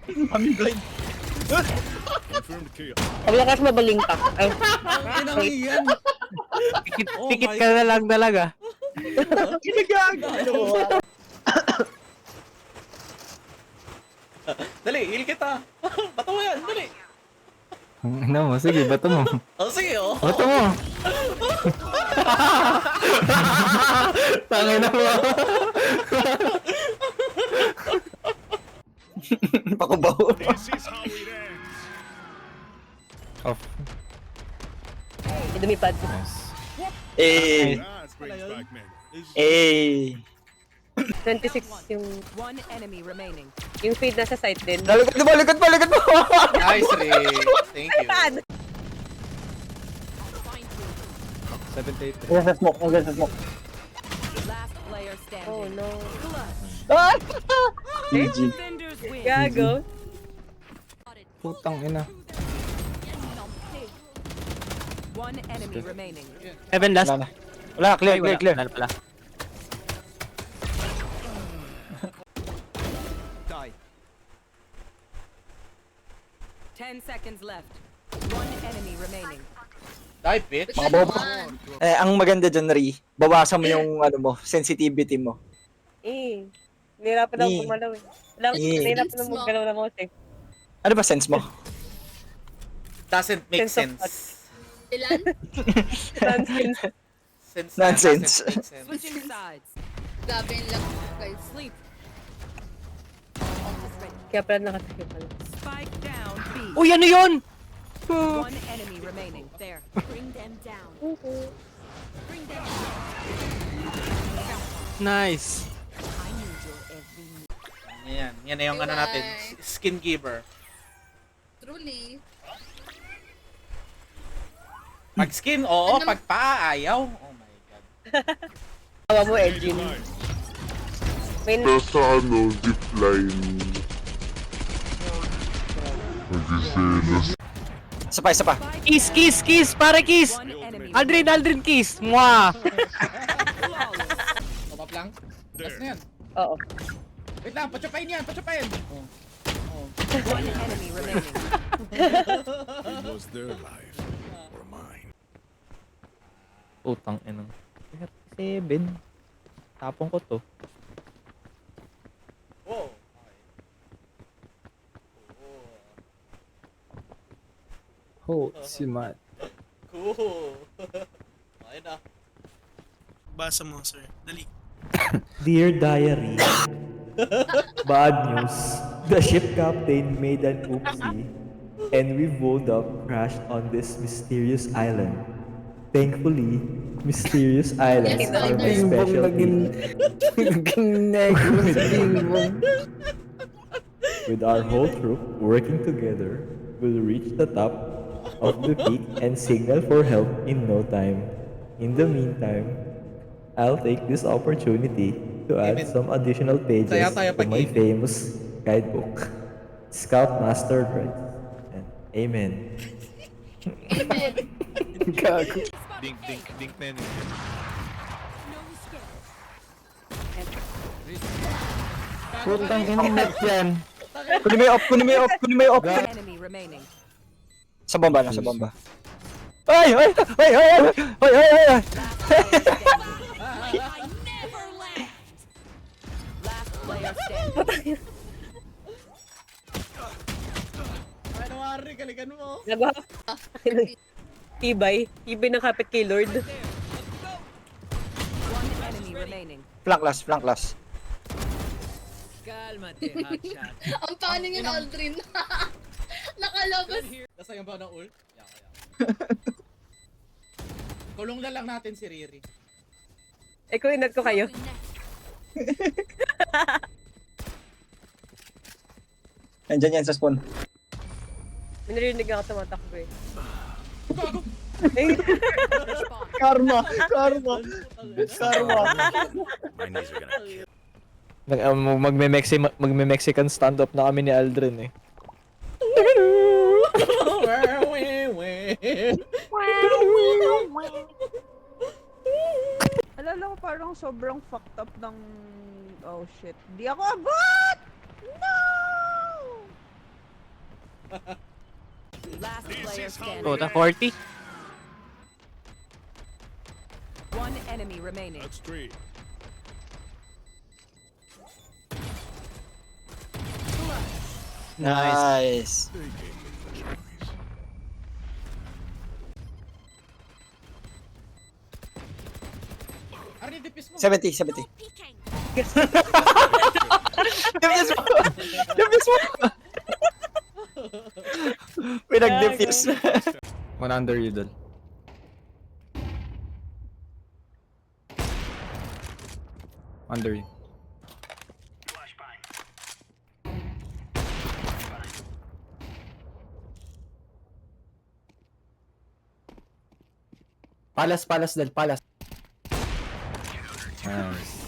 Kami blind. Ang lakas mabaling ka. Ay, Inang iyan. Pikit ka na lang talaga. Ginagago. Dali, heal kita. Bato mo yan, dali. Ano mo? Sige, bato mo. Oh, sige, oh. Bato mo. Tangin na mo. Pakubaw. Off. dumipad. Nice. Eh. Eh. 26 yung One enemy remaining. feed nasa site din. Lalikod mo, lalikod mo, lalikod mo. Nice, Ray. Thank you. 78. Ang ganda smoke, ang ganda smoke. Last player standing. Oh no. Ah! GG. Defenders win. Gago. Putang ina. One enemy remaining. Heaven last. Wala na. Wala, clear, clear, clear. Wala pala. Die. 10 seconds left. One enemy remaining. Die, bitch. Mga bobo. Eh, ang maganda dyan, Ri, bawasan mo yung ano mo, sensitivity mo. Nahirapan ako Eh. gumalaw eh. Alam, Eh. nahirapan ako maggalaw ng mouse eh. Ano ba sense mo? Doesn't make Sense of sense. Ilan? Nonsense. Sense Nonsense. doesn't make sense. Switching sides. Gabi lang guys. Sleep. Kaya pala nakatakip pala. Spike down B. Uy, ano yun? One enemy remaining. There. Bring them down. Bring them Nice. I need your every move. Yan. Yan na yung ano natin. Skin giver. Truly. Pag skin, oo. Pag paa, ayaw. Oh my God. Tawa mo, Edgin. May Nasa ano, zipline. Nag-iselos. Isa pa, isa pa. Kiss, kiss, kiss. Para kiss. One enemy. Aldrin, Aldrin, kiss. Mwah. Flawless. Top up lang. Last na yan. Oo. Wait lang, patsupain yan, patsupain. Oh. Oh. One enemy remaining. It was their life or mine. Putang ina. 37. Tapong ko to. Oh. Ho, si Matt. Cool. Okay na. Basa mo, sir. Dali. Dear Diary, bad news. The ship captain made an oopsie and we wound up crashed on this mysterious island. Thankfully, mysterious islands are my specialty. With our whole troop working together, we'll reach the top of the peak and signal for help in no time. In the meantime, I'll take this opportunity to add Amen. some additional pages Saya tayo to my pag-ibig. famous guidebook, Scoutmaster Guide. And amen. Gago. Dink, dink, dink na yun. Putang ina net yan. Kunin mo yung off, kunin mo yung off, kunin mo yung off. One enemy remaining. Sa bomba, nasa bomba. Ay, ay, ay, ay, ay, ay, ay, ay, ay. Last player standing. Ay, nawari, kalikan mo. Nagawa. Tibay. Tibay ng kapit kay Lord. One enemy remaining. Flank last, flank last. Ang paano yung Aldrin? Nakalabas. Nasayang ba ng ult? Yaka. Kulong na lang natin si Riri. Ikaw, inat ko kayo. Nandyan yan sa spawn. May narinig ako tumatakbo eh. Karma, karma, karma. My knees are gonna kill. Magme-Mexican stand-up na kami ni Aldrin eh. Alala ko parang sobrang fucked up ng... Oh shit. Di ako abot! No! Last player standing. Puta, 40. One enemy remaining. That's three. Nice. They gave me the choice. Arnie, dipis mo. 70, 70. Peeking. Defuse mo! Defuse mo! Pinag-defuse. One under you dun. Under you. Palas, palas, Del, palas. Nice.